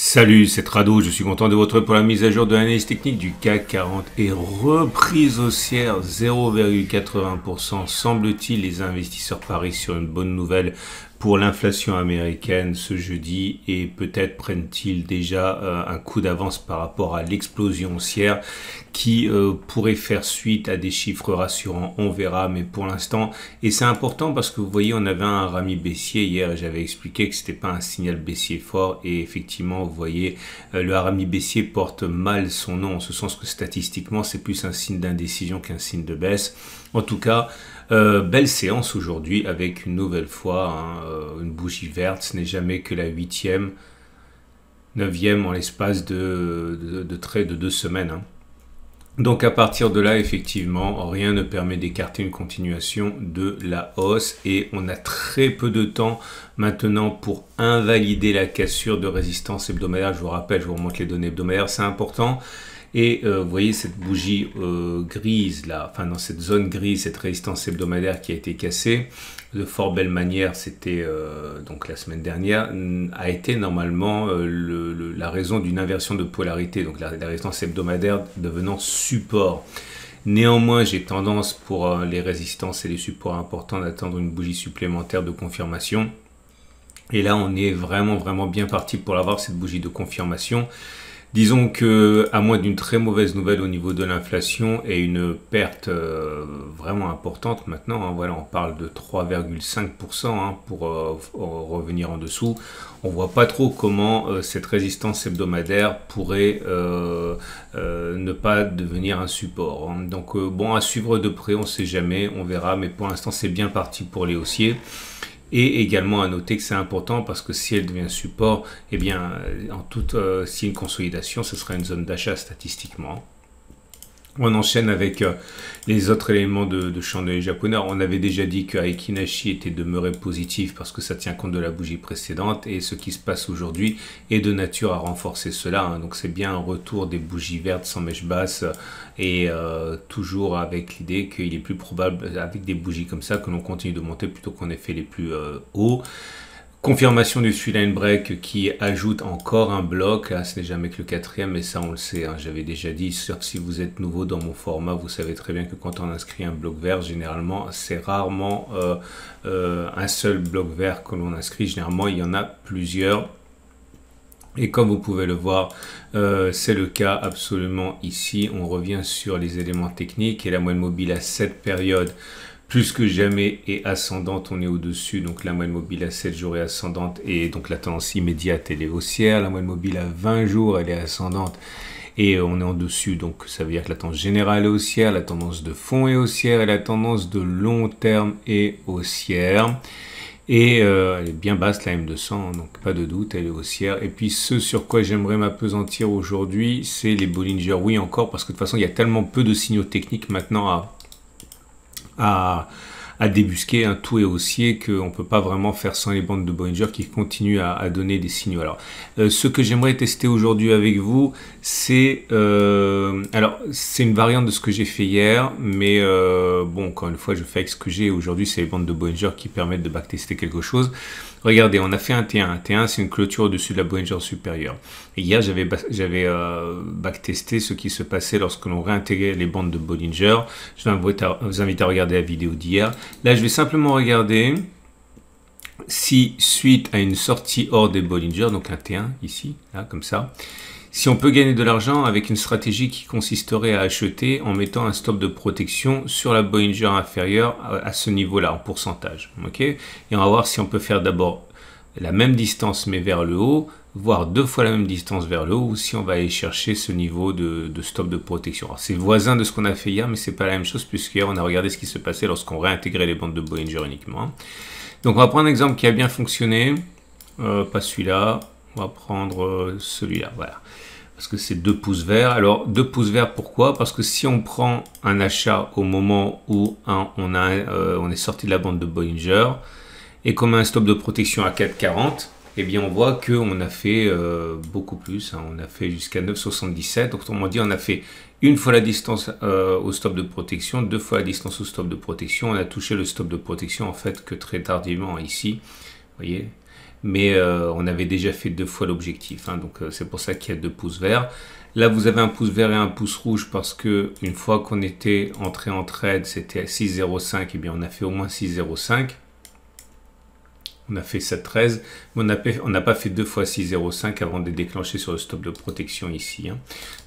Salut, c'est Trado, je suis content de vous retrouver pour la mise à jour de l'analyse technique du CAC 40 et reprise haussière 0,80%. Semble-t-il, les investisseurs parient sur une bonne nouvelle pour l'inflation américaine ce jeudi et peut-être prennent-ils déjà un coup d'avance par rapport à l'explosion haussière qui pourrait faire suite à des chiffres rassurants, on verra, mais pour l'instant, et c'est important parce que vous voyez, on avait un rami baissier hier, j'avais expliqué que c'était pas un signal baissier fort, et effectivement, vous voyez, le rami baissier porte mal son nom, en ce sens que statistiquement, c'est plus un signe d'indécision qu'un signe de baisse. En tout cas, belle séance aujourd'hui avec une nouvelle fois une bougie verte, ce n'est jamais que la 8e, 9e en l'espace de 2 semaines. Donc à partir de là, effectivement, rien ne permet d'écarter une continuation de la hausse et on a très peu de temps maintenant pour invalider la cassure de résistance hebdomadaire. Je vous rappelle, je vous remonte les données hebdomadaires, c'est important. Et vous voyez cette bougie grise là, enfin dans cette zone grise, cette résistance hebdomadaire qui a été cassée de fort belle manière, c'était donc la semaine dernière, a été normalement la raison d'une inversion de polarité, donc la résistance hebdomadaire devenant support. Néanmoins, j'ai tendance pour les résistances et les supports importants d'attendre une bougie supplémentaire de confirmation. Et là, on est vraiment bien parti pour l'avoir, cette bougie de confirmation. Disons que, à moins d'une très mauvaise nouvelle au niveau de l'inflation et une perte vraiment importante maintenant, voilà, on parle de 3,5% pour revenir en dessous. On voit pas trop comment cette résistance hebdomadaire pourrait ne pas devenir un support. Donc bon, à suivre de près, on sait jamais, on verra, mais pour l'instant c'est bien parti pour les haussiers. Et également à noter que c'est important parce que si elle devient support, eh bien, si une consolidation, ce sera une zone d'achat statistiquement. On enchaîne avec les autres éléments de chandelier japonais. Alors, on avait déjà dit que Aiki Nashi était demeuré positif parce que ça tient compte de la bougie précédente et ce qui se passe aujourd'hui est de nature à renforcer cela. Donc c'est bien un retour des bougies vertes sans mèche basse et toujours avec l'idée qu'il est plus probable avec des bougies comme ça que l'on continue de monter plutôt qu'en effet les plus hauts. Confirmation du Three-Line Break qui ajoute encore un bloc, là ce n'est jamais que le 4e, mais ça on le sait, j'avais déjà dit, sauf si vous êtes nouveau dans mon format, vous savez très bien que quand on inscrit un bloc vert, généralement c'est rarement un seul bloc vert que l'on inscrit, généralement il y en a plusieurs. Et comme vous pouvez le voir, c'est le cas absolument ici, on revient sur les éléments techniques et la moyenne mobile à cette période plus que jamais est ascendante, on est au-dessus, donc la moyenne mobile à 7 jours est ascendante et donc la tendance immédiate elle est haussière, la moyenne mobile à 20 jours elle est ascendante et on est en dessus, donc ça veut dire que la tendance générale est haussière, la tendance de fond est haussière et la tendance de long terme est haussière. Et elle est bien basse la M200, donc pas de doute, elle est haussière. Et puis ce sur quoi j'aimerais m'appesantir aujourd'hui, c'est les Bollinger. Oui encore, parce que de toute façon il y a tellement peu de signaux techniques maintenant à débusquer, tout est haussier qu'on ne peut pas vraiment faire sans les bandes de Bollinger qui continuent à donner des signaux. Alors, ce que j'aimerais tester aujourd'hui avec vous, c'est c'est une variante de ce que j'ai fait hier, mais bon, encore une fois, je fais avec ce que j'ai aujourd'hui, c'est les bandes de Bollinger qui permettent de backtester quelque chose. Regardez, on a fait un T1. Un T1, c'est une clôture au-dessus de la Bollinger supérieure. Et hier, j'avais backtesté ce qui se passait lorsque l'on réintégrait les bandes de Bollinger. Je vous invite à regarder la vidéo d'hier. Là, je vais simplement regarder si, suite à une sortie hors des Bollinger, donc un T1 ici, là, comme ça, si on peut gagner de l'argent avec une stratégie qui consisterait à acheter en mettant un stop de protection sur la Bollinger inférieure à ce niveau-là, en pourcentage. Okay, et on va voir si on peut faire d'abord la même distance mais vers le haut, voire 2 fois la même distance vers le haut, ou si on va aller chercher ce niveau de stop de protection. C'est voisin de ce qu'on a fait hier, mais c'est pas la même chose, puisqu'hier on a regardé ce qui se passait lorsqu'on réintégrait les bandes de Bollinger uniquement. Donc on va prendre un exemple qui a bien fonctionné, pas celui-là, on va prendre celui-là, voilà. Parce que c'est 2 pouces verts. Alors 2 pouces verts, pourquoi? Parce que si on prend un achat au moment où on est sorti de la bande de Bollinger et qu'on met un stop de protection à 4,40, eh bien on voit qu'on a fait beaucoup plus. On a fait jusqu'à 9,77. Donc autrement dit, on a fait une fois la distance au stop de protection, 2 fois la distance au stop de protection. On a touché le stop de protection en fait que très tardivement ici. Vous voyez, mais on avait déjà fait 2 fois l'objectif, hein, donc c'est pour ça qu'il y a 2 pouces verts. Là, vous avez un pouce vert et un pouce rouge parce que une fois qu'on était entré en trade, c'était à 6,05, et bien on a fait au moins 6,05. On a fait 7,13, mais on n'a pas fait 2 fois 6,05 avant de déclencher sur le stop de protection ici, hein.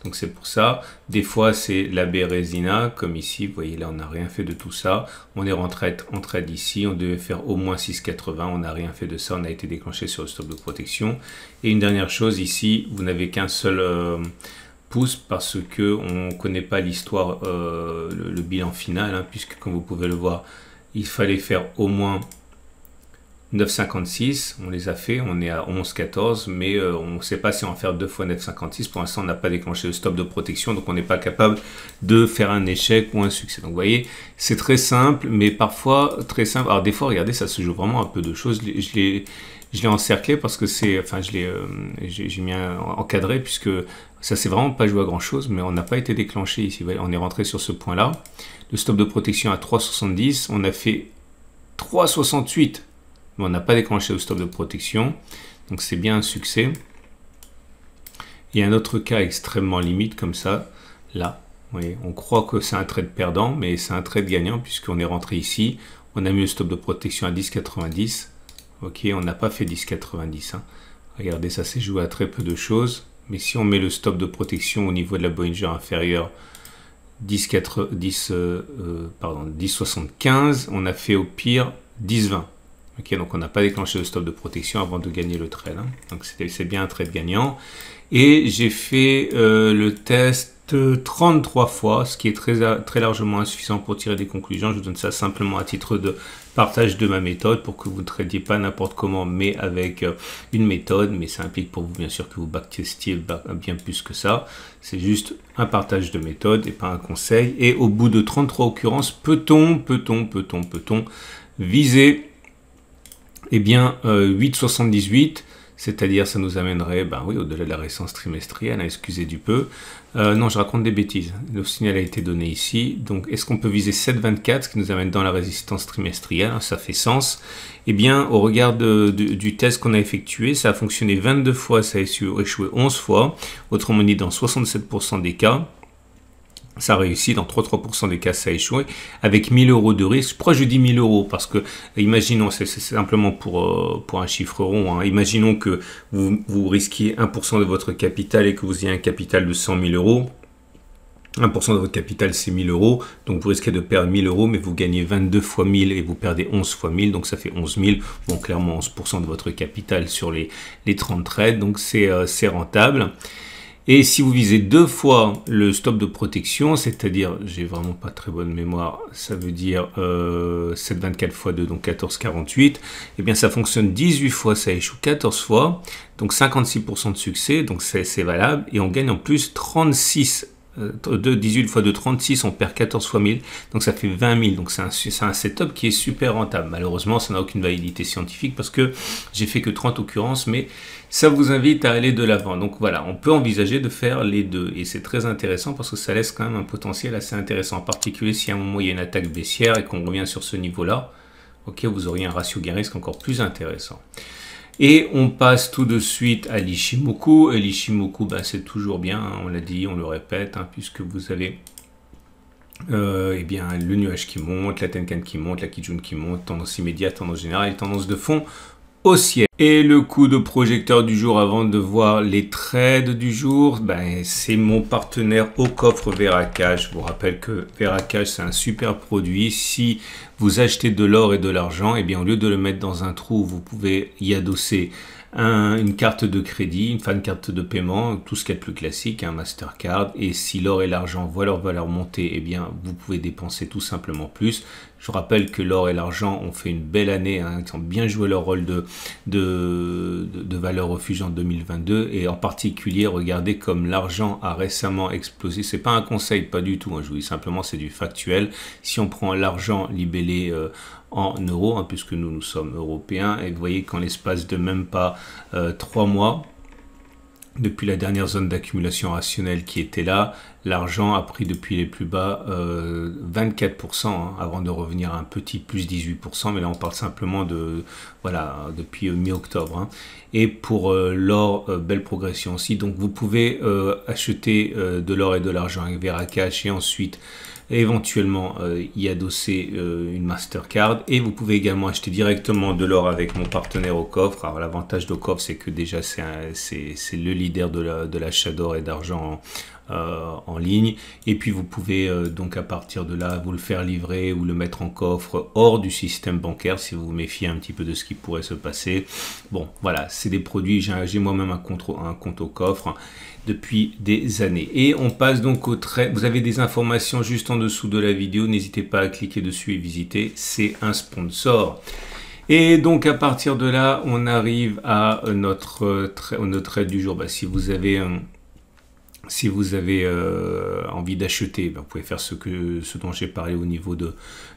Donc c'est pour ça. Des fois, c'est la Bérésina, comme ici. Vous voyez, là, on n'a rien fait de tout ça. On est rentré en trade ici. On devait faire au moins 6,80. On n'a rien fait de ça. On a été déclenché sur le stop de protection. Et une dernière chose, ici, vous n'avez qu'un seul pouce parce que on ne connaît pas l'histoire, le bilan final, hein, puisque comme vous pouvez le voir, il fallait faire au moins 9,56, on les a fait, on est à 11,14, mais on ne sait pas si on va faire 2 fois 9,56. Pour l'instant, on n'a pas déclenché le stop de protection, donc on n'est pas capable de faire un échec ou un succès. Donc vous voyez, c'est très simple, mais parfois très simple. Alors des fois, regardez, ça se joue vraiment un peu de choses. Je l'ai encerclé parce que c'est, enfin, j'ai mis un encadré puisque ça s'est vraiment pas joué à grand chose, mais on n'a pas été déclenché ici. Vous voyez, on est rentré sur ce point-là. Le stop de protection à 3,70, on a fait 3,68. Mais on n'a pas déclenché le stop de protection, donc c'est bien un succès. Il y a un autre cas extrêmement limite comme ça, là, vous voyez, on croit que c'est un trade perdant, mais c'est un trade gagnant puisqu'on est rentré ici, on a mis le stop de protection à 10,90, ok, on n'a pas fait 10,90, hein. Regardez, ça s'est joué à très peu de choses, mais si on met le stop de protection au niveau de la Bollinger inférieure, 10,75, on a fait au pire 10,20. Ok, donc on n'a pas déclenché le stop de protection avant de gagner le trade, hein. Donc c'est bien un trade gagnant. Et j'ai fait le test 33 fois, ce qui est très largement insuffisant pour tirer des conclusions. Je vous donne ça simplement à titre de partage de ma méthode pour que vous ne tradiez pas n'importe comment, mais avec une méthode. Mais ça implique pour vous bien sûr que vous backtestiez bien plus que ça. C'est juste un partage de méthode et pas un conseil. Et au bout de 33 occurrences, peut-on viser bien 8,78, c'est-à-dire ça nous amènerait oui, au-delà de la récence trimestrielle, hein, excusez du peu. Non, je raconte des bêtises. Le signal a été donné ici. Donc, est-ce qu'on peut viser 7,24, ce qui nous amène dans la résistance trimestrielle, hein, ça fait sens. Eh bien, au regard du test qu'on a effectué, ça a fonctionné 22 fois, ça a échoué 11 fois. Autrement dit, dans 67% des cas, ça réussit, dans 33% des cas, ça a échoué, avec 1000 € de risque. Pourquoi je dis 1000 €? Parce que, imaginons, c'est simplement pour un chiffre rond, hein, imaginons que vous risquiez 1% de votre capital et que vous ayez un capital de 100 000 €. 1% de votre capital, c'est 1000 €, donc vous risquez de perdre 1000 €, mais vous gagnez 22 fois 1000 et vous perdez 11 fois 1000, donc ça fait 11 000. Bon, clairement, 11% de votre capital sur les 30 trades, donc c'est rentable. Et si vous visez 2 fois le stop de protection, c'est-à-dire, j'ai vraiment pas très bonne mémoire, ça veut dire 7,24 fois 2, donc 14,48, eh bien ça fonctionne 18 fois, ça échoue 14 fois, donc 56% de succès, donc c'est valable, et on gagne en plus 36, 18 fois 2, 36, on perd 14 fois 1000, donc ça fait 20 000, donc c'est un setup qui est super rentable. Malheureusement, ça n'a aucune validité scientifique parce que j'ai fait que 30 occurrences, mais ça vous invite à aller de l'avant. Donc voilà, on peut envisager de faire les deux, et c'est très intéressant parce que ça laisse quand même un potentiel assez intéressant, en particulier si à un moment il y a une attaque baissière et qu'on revient sur ce niveau-là, ok, vous auriez un ratio gain-risque encore plus intéressant. Et on passe tout de suite à l'Ichimoku. Et l'Ichimoku, c'est toujours bien, hein, on l'a dit, on le répète, hein, puisque vous avez bien, le nuage qui monte, la Tenkan qui monte, la Kijun qui monte, tendance immédiate, tendance générale et tendance de fond haussière. Et le coup de projecteur du jour avant de voir les trades du jour, c'est mon partenaire au coffre Veracage. Je vous rappelle que Veracage, c'est un super produit. Si vous achetez de l'or et de l'argent, eh bien au lieu de le mettre dans un trou, vous pouvez y adosser une carte de crédit, une carte de paiement, tout ce qu'il y a de plus classique, un Mastercard. Et si l'or et l'argent voient leur valeur monter, eh bien vous pouvez dépenser tout simplement plus. Je vous rappelle que l'or et l'argent ont fait une belle année, hein, ils ont bien joué leur rôle de valeur refuge en 2022, et en particulier, regardez comme l'argent a récemment explosé. C'est pas un conseil, pas du tout, hein, je vous dis simplement, c'est du factuel. Si on prend l'argent libellé en euros, hein, puisque nous sommes européens, et vous voyez qu'en l'espace de même pas 3 mois, depuis la dernière zone d'accumulation rationnelle qui était là, l'argent a pris depuis les plus bas 24% hein, avant de revenir à un petit plus 18%, mais là on parle simplement de voilà depuis mi-octobre. Hein. Et pour l'or, belle progression aussi. Donc vous pouvez acheter de l'or et de l'argent avec Veracash et ensuite éventuellement y adosser une Mastercard, et vous pouvez également acheter directement de l'or avec mon partenaire au coffre. Alors l'avantage de coffre, c'est que déjà c'est le leader de l'achat d'or et d'argent en ligne, et puis vous pouvez donc à partir de là vous le faire livrer ou le mettre en coffre hors du système bancaire si vous vous méfiez un petit peu de ce qui pourrait se passer. Bon voilà, c'est des produits, j'ai moi-même un compte au coffre hein, depuis des années. Et on passe donc au trait. Vous avez des informations juste en dessous de la vidéo, n'hésitez pas à cliquer dessus et visiter, c'est un sponsor. Et donc à partir de là on arrive à notre trade du jour. Si vous avez envie d'acheter, vous pouvez faire ce dont j'ai parlé au niveau de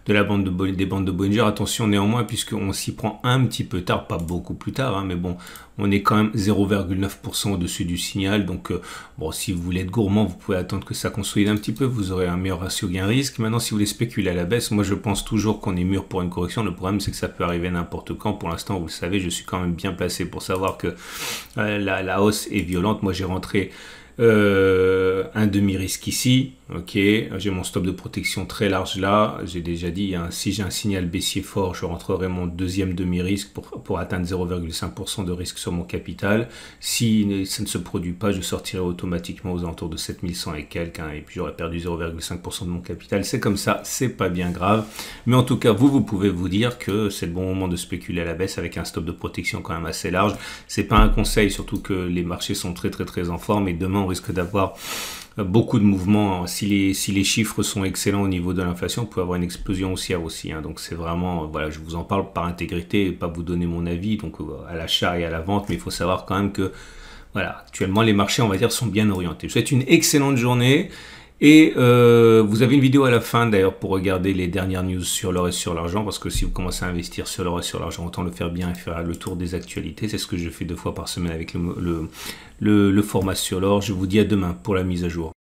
la des bandes de Bollinger. Attention néanmoins, puisqu'on s'y prend un petit peu tard, pas beaucoup plus tard, hein, mais bon, on est quand même 0,9% au-dessus du signal. Donc, bon, si vous voulez être gourmand, vous pouvez attendre que ça consolide un petit peu, vous aurez un meilleur ratio gain-risque. Maintenant, si vous voulez spéculer à la baisse, moi je pense toujours qu'on est mûr pour une correction. Le problème, c'est que ça peut arriver n'importe quand. Pour l'instant, vous le savez, je suis quand même bien placé pour savoir que la hausse est violente. Moi, j'ai rentré un demi-risque ici, ok, j'ai mon stop de protection très large là, j'ai déjà dit, hein, si j'ai un signal baissier fort, je rentrerai mon deuxième demi-risque pour atteindre 0,5% de risque sur mon capital. Si ça ne se produit pas, je sortirai automatiquement aux alentours de 7100 et quelques, hein, et puis j'aurai perdu 0,5% de mon capital. C'est comme ça, c'est pas bien grave, mais en tout cas, vous pouvez vous dire que c'est le bon moment de spéculer à la baisse avec un stop de protection quand même assez large. C'est pas un conseil, surtout que les marchés sont très en forme, et demain on risque d'avoir beaucoup de mouvements. Si les chiffres sont excellents au niveau de l'inflation, on peut avoir une explosion haussière aussi. Hein. Donc c'est vraiment, voilà, je vous en parle par intégrité et pas vous donner mon avis, donc à l'achat et à la vente, mais il faut savoir quand même que, voilà, actuellement les marchés, on va dire, sont bien orientés. Je vous souhaite une excellente journée. Et vous avez une vidéo à la fin d'ailleurs pour regarder les dernières news sur l'or et sur l'argent, parce que si vous commencez à investir sur l'or et sur l'argent, autant le faire bien et faire le tour des actualités. C'est ce que je fais 2 fois par semaine avec le format sur l'or. Je vous dis à demain pour la mise à jour.